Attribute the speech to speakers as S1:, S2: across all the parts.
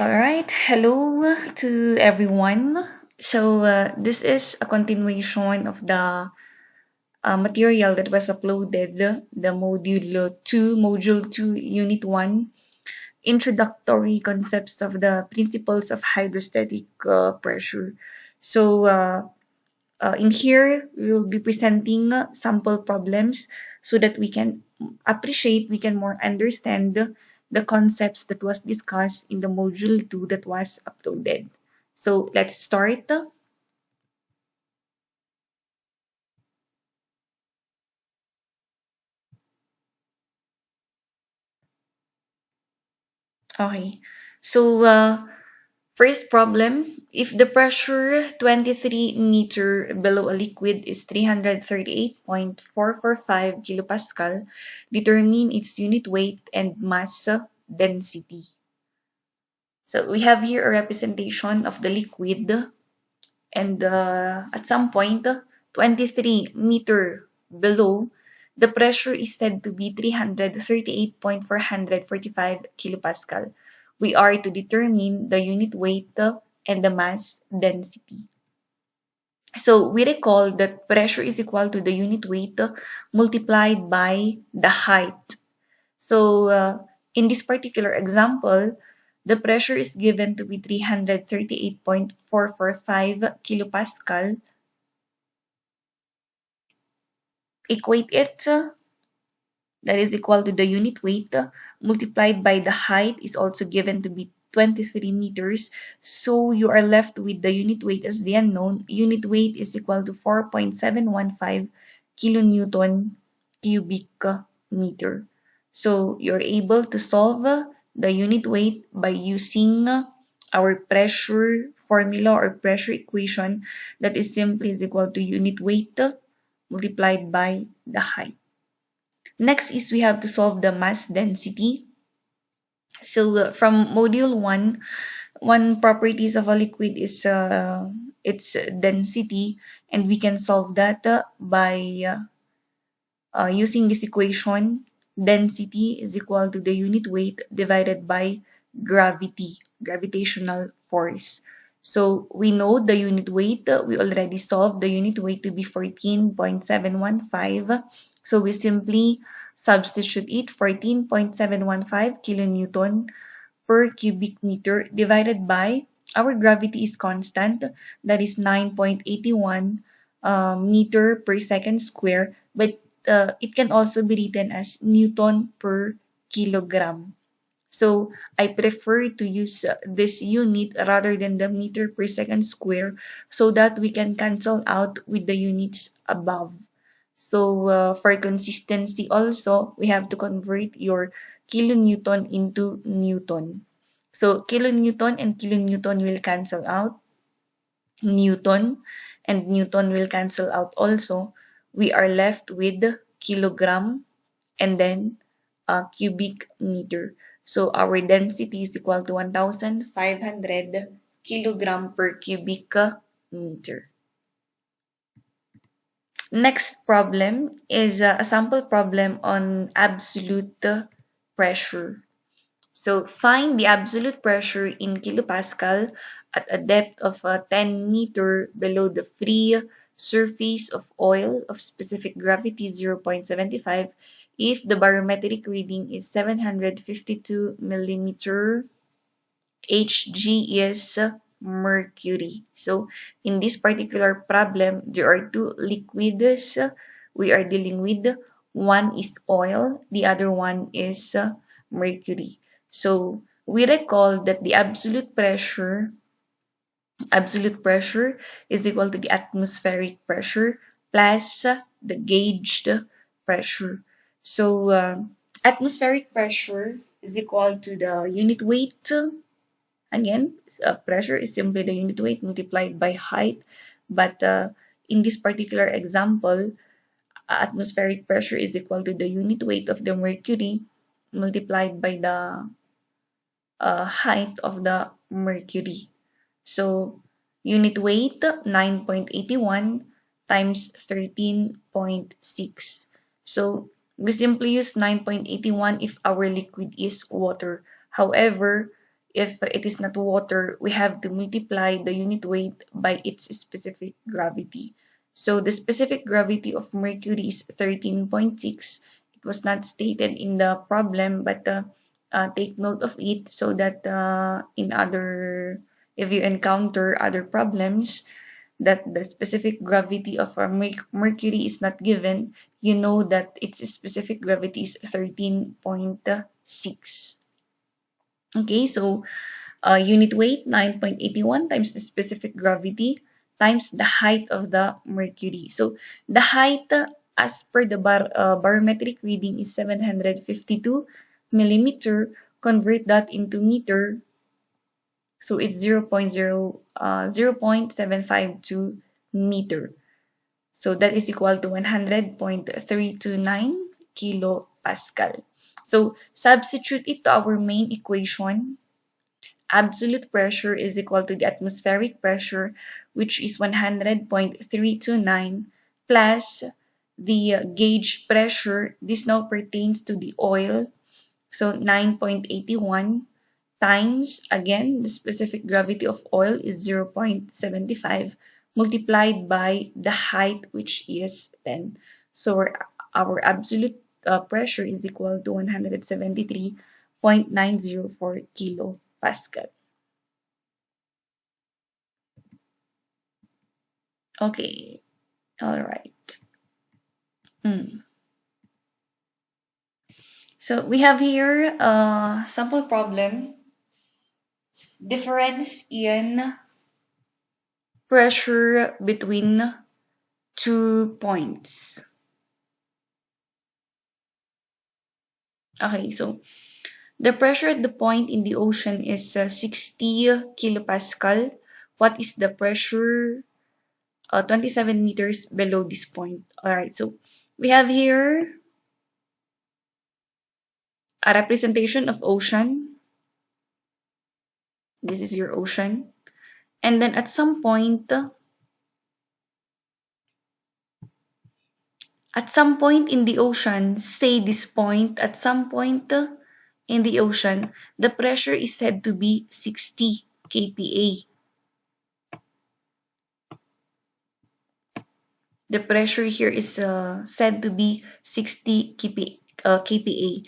S1: All right, hello to everyone. This is a continuation of the material that was uploaded, the module 2, unit 1, introductory concepts of the principles of hydrostatic pressure. So, in here, we will be presenting sample problems so that we can more understand the concepts that was discussed in the module 2 that was uploaded. So let's start. Okay. So first problem, if the pressure 23 meter below a liquid is 338.445 kilopascal, determine its unit weight and mass density. So we have here a representation of the liquid, and at some point, 23 meter below, the pressure is said to be 338.445 kilopascal. We are to determine the unit weight and the mass density. So we recall that pressure is equal to the unit weight multiplied by the height. So in this particular example, the pressure is given to be 338.445 kilopascal. Equate it, that is equal to the unit weight multiplied by the height is also given to be 23 meters. So you are left with the unit weight as the unknown. Unit weight is equal to 4.715 kilonewton cubic meter. So you're able to solve the unit weight by using our pressure formula or pressure equation, that is simply is equal to unit weight multiplied by the height. Next is we have to solve the mass density. So from module 1, one properties of a liquid is its density, and we can solve that by using this equation. Density is equal to the unit weight divided by gravitational force. So we know the unit weight, we already solved the unit weight to be 14.715. So we simply substitute it, 14.715 kilonewton per cubic meter divided by our gravity is constant, that is 9.81 meter per second square, but it can also be written as Newton per kilogram. So I prefer to use this unit rather than the meter per second square so that we can cancel out with the units above. So for consistency also, we have to convert your kilonewton into newton. So kilonewton and kilonewton will cancel out. Newton and Newton will cancel out also. We are left with kilogram and then cubic meter. So our density is equal to 1,500 kilogram per cubic meter. Next problem is a sample problem on absolute pressure. So find the absolute pressure in kilopascal at a depth of 10 meter below the free surface of oil of specific gravity 0.75 if the barometric reading is 752 millimeter. Hg is mercury. So in this particular problem, there are two liquids we are dealing with. One is oil, the other one is mercury. So we recall that the absolute pressure is equal to the atmospheric pressure plus the gauged pressure. So atmospheric pressure is equal to the unit weight. Again, pressure is simply the unit weight multiplied by height, but in this particular example, atmospheric pressure is equal to the unit weight of the mercury multiplied by the height of the mercury. So unit weight 9.81 times 13.6. So we simply use 9.81 if our liquid is water. However, If it is not water, we have to multiply the unit weight by its specific gravity. So the specific gravity of mercury is 13.6. It was not stated in the problem, but take note of it so that if you encounter other problems that the specific gravity of our mercury is not given, you know that its specific gravity is 13.6. Okay, so unit weight 9.81 times the specific gravity times the height of the mercury. So the height as per the barometric reading is 752 millimeter. Convert that into meter. So it's 0.752 meter. So that is equal to 100.329 kilopascal. So substitute it to our main equation. Absolute pressure is equal to the atmospheric pressure, which is 100.329 plus the gauge pressure. This now pertains to the oil. So 9.81 times, again, the specific gravity of oil is 0.75 multiplied by the height, which is 10. So our absolute pressure is equal to 173.904 kilopascal. Okay, all right. So we have here a sample problem. Difference in pressure between 2 points. Okay, so the pressure at the point in the ocean is 60 kilopascal. What is the pressure 27 meters below this point? All right, so we have here a representation of ocean. This is your ocean. And then at some point in the ocean, say this point, at some point in the ocean, the pressure is said to be 60 kPa. The pressure here is said to be 60 kPa.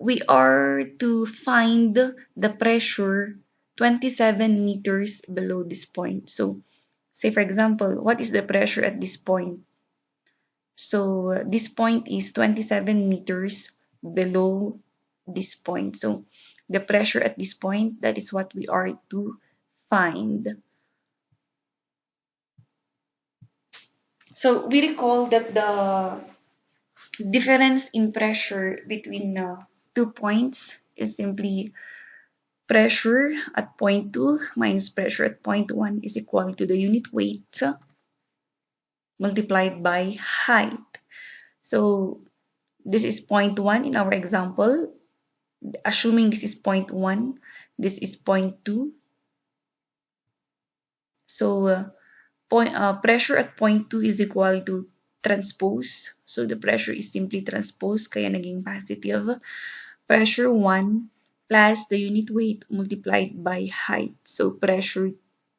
S1: We are to find the pressure 27 meters below this point. So, say for example, what is the pressure at this point? So, this point is 27 meters below this point. So, the pressure at this point, that is what we are to find. So, we recall that the difference in pressure between 2 points is simply pressure at point 2 minus pressure at point 1 is equal to the unit weight multiplied by height. So this is point 1 in our example. Assuming this is point 1, this is point 2. So pressure at point 2 is equal to transpose. So the pressure is simply transpose, kaya naging positive. Pressure 1 plus the unit weight multiplied by height. So pressure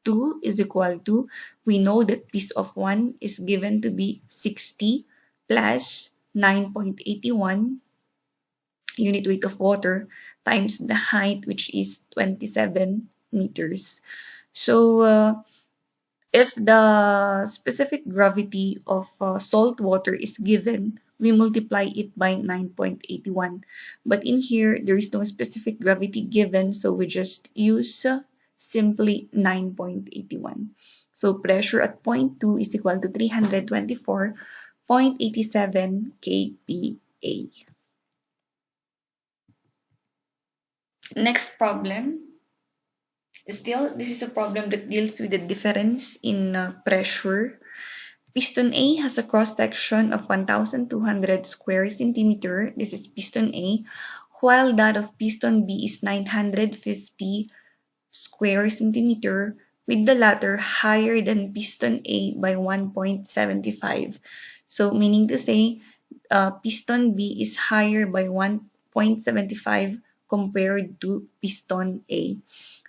S1: 2 is equal to, we know that piece of 1 is given to be 60 plus 9.81 unit weight of water times the height, which is 27 meters. So if the specific gravity of salt water is given, we multiply it by 9.81. But in here, there is no specific gravity given, so we just use simply 9.81. So pressure at point 2 is equal to 324.87 kPa. Next problem. Still, this is a problem that deals with the difference in pressure. Piston A has a cross-section of 1,200 square centimeter. This is piston A, while that of piston B is 950 square centimeter, with the latter higher than piston A by 1.75. So, meaning to say, piston B is higher by 1.75 compared to piston A.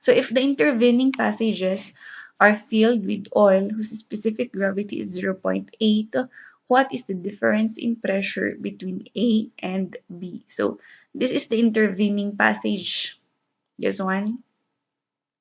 S1: So if the intervening passages are filled with oil whose specific gravity is zero point 0.8, what is the difference in pressure between A and B? So this is the intervening passage. This one.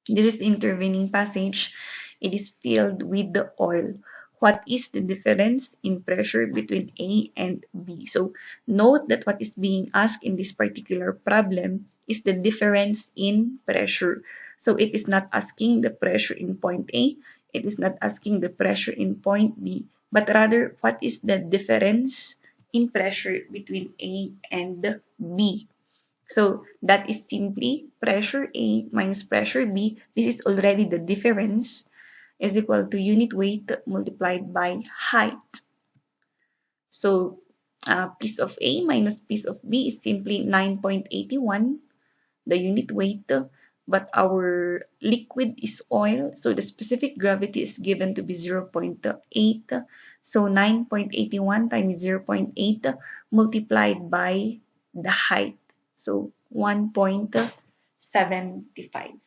S1: This is the intervening passage. It is filled with the oil. What is the difference in pressure between A and B? So note that what is being asked in this particular problem is the difference in pressure. So it is not asking the pressure in point A, it is not asking the pressure in point B, but rather what is the difference in pressure between A and B. So that is simply pressure A minus pressure B. This is already the difference is equal to unit weight multiplied by height. So piece of A minus piece of B is simply 9.81, the unit weight, but our liquid is oil, so the specific gravity is given to be 0 0.8. So 9.81 times 0 0.8 multiplied by the height. So 1.75.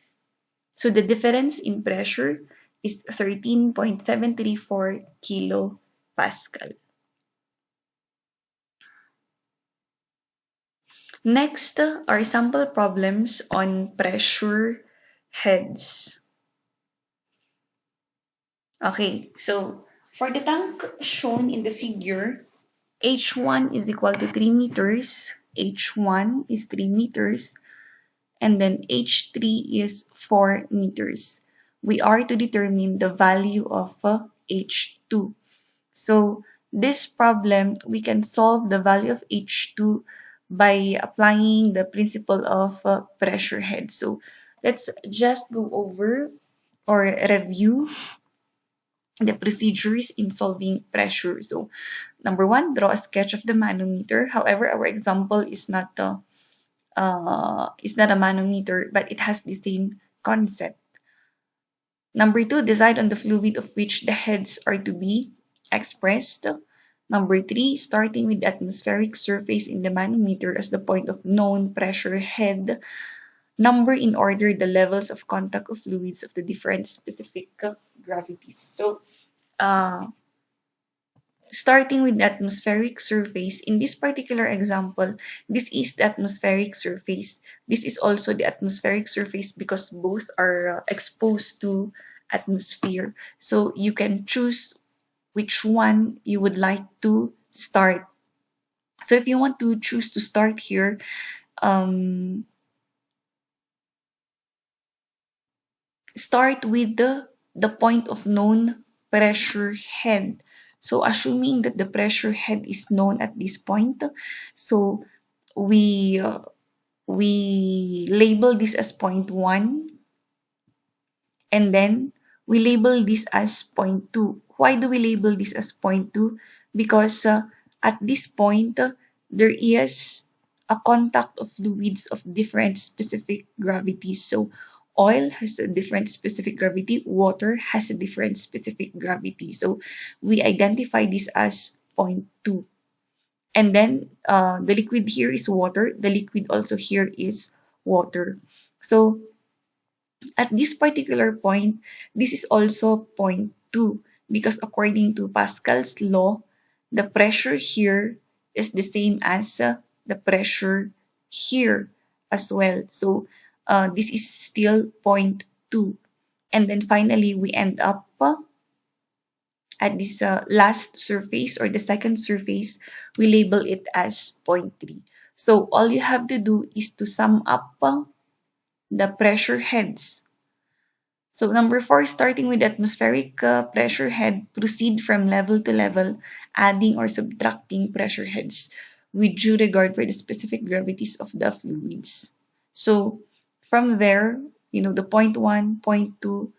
S1: So the difference in pressure is 13.734 kilopascal. Next are sample problems on pressure heads. Okay, so for the tank shown in the figure, H1 is equal to 3 meters, H1 is 3 meters, and then H3 is 4 meters. We are to determine the value of H2. So this problem, we can solve the value of H2 by applying the principle of pressure head. So let's just go over or review the procedures in solving pressure. So number one, draw a sketch of the manometer. However, our example is not a manometer, but it has the same concept. Number two, decide on the fluid of which the heads are to be expressed. Number three, starting with the atmospheric surface in the manometer as the point of known pressure head, number in order the levels of contact of fluids of the different specific gravities. So, starting with the atmospheric surface, in this particular example, this is the atmospheric surface. This is also the atmospheric surface because both are exposed to atmosphere. So you can choose which one you would like to start. So if you want to choose to start here, start with the point of known pressure head. So assuming that the pressure head is known at this point, so we uh, we label this as point 1, and then we label this as point 2. Why do we label this as point 2? Because at this point, there is a contact of fluids of different specific gravities. So oil has a different specific gravity, water has a different specific gravity. So we identify this as point 2. And then the liquid here is water. The liquid also here is water. So at this particular point, this is also point 2 because according to Pascal's law, the pressure here is the same as the pressure here as well. So this is still point 2. And then finally, we end up at this last surface or the second surface, we label it as point 3. So all you have to do is to sum up the pressure heads. So number 4, starting with atmospheric pressure head, proceed from level to level, adding or subtracting pressure heads with due regard for the specific gravities of the fluids. So from there, the point 1, point 2,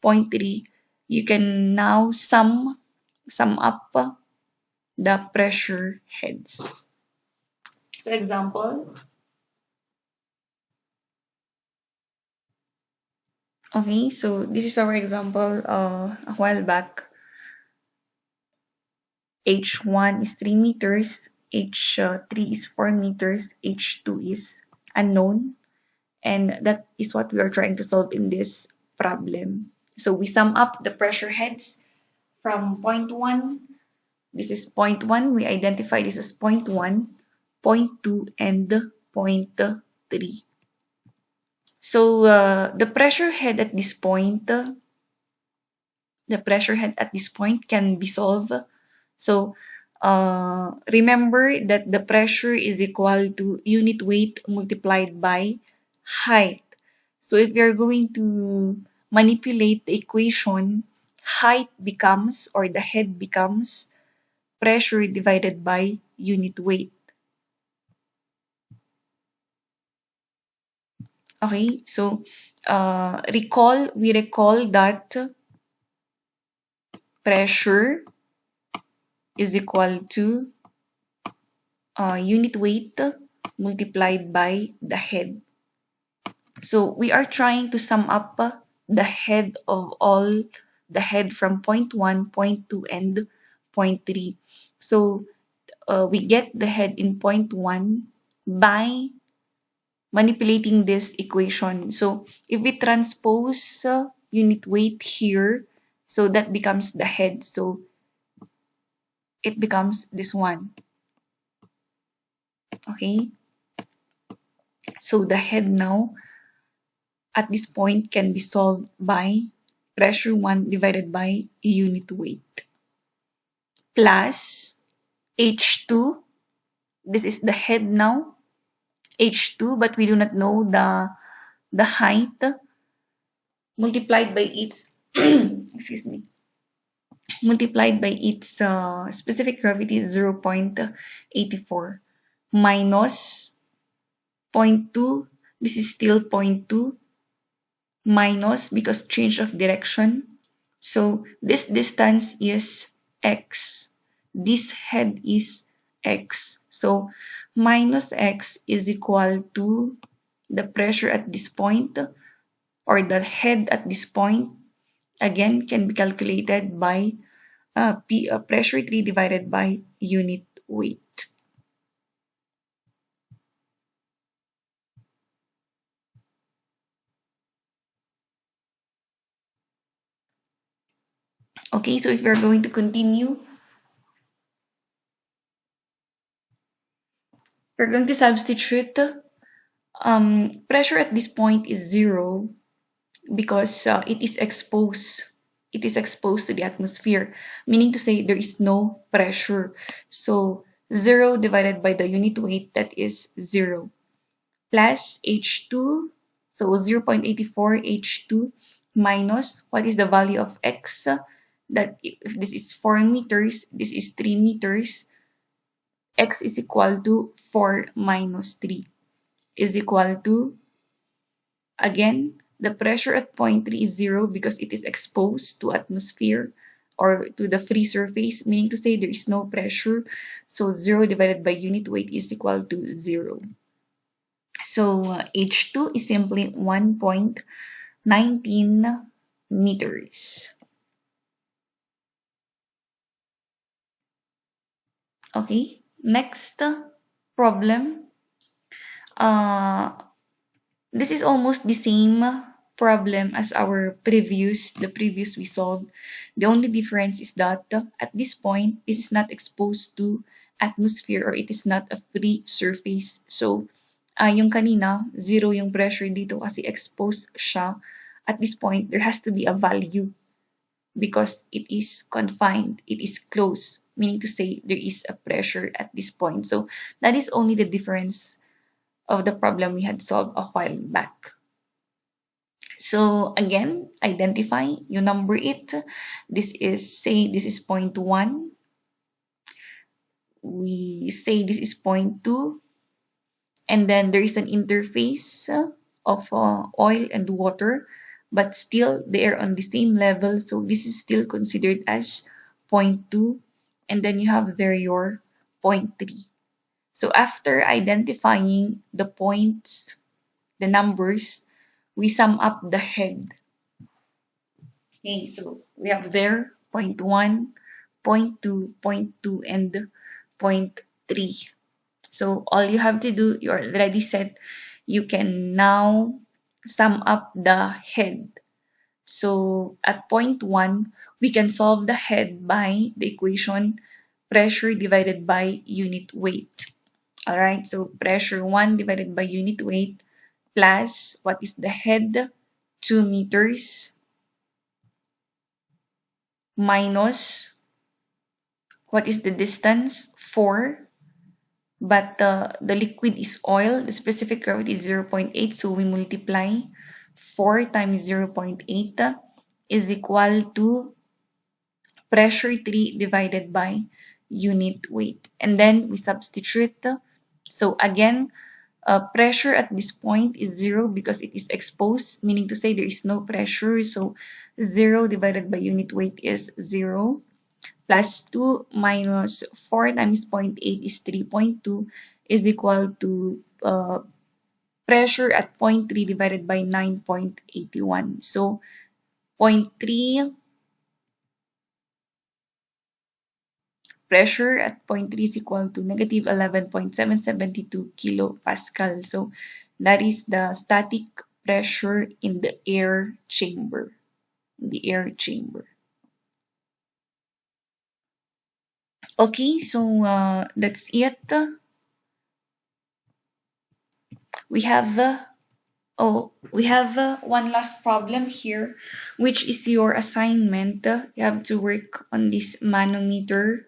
S1: point 3, you can now sum up the pressure heads. So example, okay, so this is our example a while back. H1 is 3 meters, H3 is 4 meters, H2 is unknown. And that is what we are trying to solve in this problem. So we sum up the pressure heads from point 1. This is point 1. We identify this as point 1, point 2, and point 3. So the pressure head at this point, can be solved. So remember that the pressure is equal to unit weight multiplied by height. So if you're going to manipulate the equation, height becomes, or the head becomes, pressure divided by unit weight. Okay, so we recall that pressure is equal to unit weight multiplied by the head. So we are trying to sum up the head of all the head from point 1, point 2, and point 3. So we get the head in point 1 by manipulating this equation. So if we transpose unit weight here, so that becomes the head. So it becomes this one. Okay. So the head now at this point can be solved by pressure 1 divided by unit weight plus H2. This is the head now, H2, but we do not know the height, multiplied by its excuse me, multiplied by its specific gravity 0.84 minus zero point 0.2. This is still zero point 0.2 minus, because change of direction. So this distance is x. This head is x. So minus x is equal to the pressure at this point, or the head at this point, again can be calculated by pressure 3 divided by unit weight. Okay, so if we're going to continue, we're going to substitute. Pressure at this point is 0 because it is exposed to the atmosphere, meaning to say there is no pressure. So 0 divided by the unit weight, that is 0, plus H2, so 0.84 H2 minus, what is the value of x? That if this is 4 meters, this is 3 meters, x is equal to 4 minus 3 is equal to, again, the pressure at point 3 is 0 because it is exposed to atmosphere or to the free surface, meaning to say there is no pressure. So 0 divided by unit weight is equal to 0. So H2 is simply 1.19 meters. Okay, next problem. Uh, This is almost the same problem as the previous we solved. The only difference is that at this point, this is not exposed to atmosphere, or it is not a free surface. So, yung kanina, 0 yung pressure dito kasi exposed siya. At this point, there has to be a value because it is confined, it is closed, meaning to say there is a pressure at this point. So, that is only the difference of the problem we had solved a while back. So again, identify, you number it. This is, say this is point 1. We say this is point 2. And then there is an interface of oil and water, but still they are on the same level. So this is still considered as point 2. And then you have there your point 3. So after identifying the points, the numbers, we sum up the head. Okay, so we have there point 1, point 2, point 2, and point 3. So all you have to do, you already set you can now sum up the head. So at point 1, we can solve the head by the equation pressure divided by unit weight. Alright, so pressure 1 divided by unit weight plus what is the head? 2 meters minus what is the distance? 4. But the liquid is oil. The specific gravity is 0.8. So we multiply 4 times 0.8 is equal to pressure 3 divided by unit weight. And then we substitute. So again, pressure at this point is 0 because it is exposed, meaning to say there is no pressure. So 0 divided by unit weight is 0 plus 2 minus 4 times zero point 0.8 is 3.2 is equal to pressure at point 3 divided by 9.81. So point 3 pressure at point 3 is equal to negative 11.772 kilopascal. So that is the static pressure in the air chamber. The air chamber. Okay, so that's it. We have we have one last problem here, which is your assignment. You have to work on this manometer.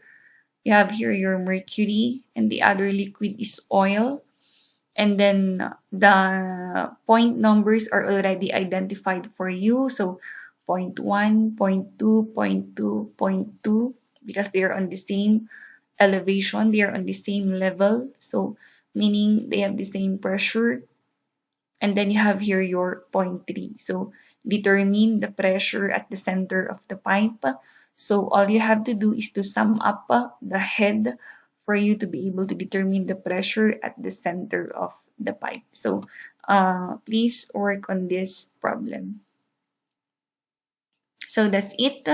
S1: You have here your mercury, and the other liquid is oil. And then the point numbers are already identified for you. So point 1, point 2, point 2, point 2, because they are on the same elevation, they are on the same level. So meaning they have the same pressure. And then you have here your point 3. So determine the pressure at the center of the pipe. So all you have to do is to sum up the head for you to be able to determine the pressure at the center of the pipe. So please work on this problem. So that's it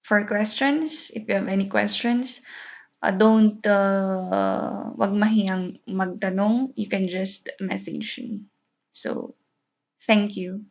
S1: for questions. If you have any questions, don't wag mahiyang magtanong. You can just message me. So thank you.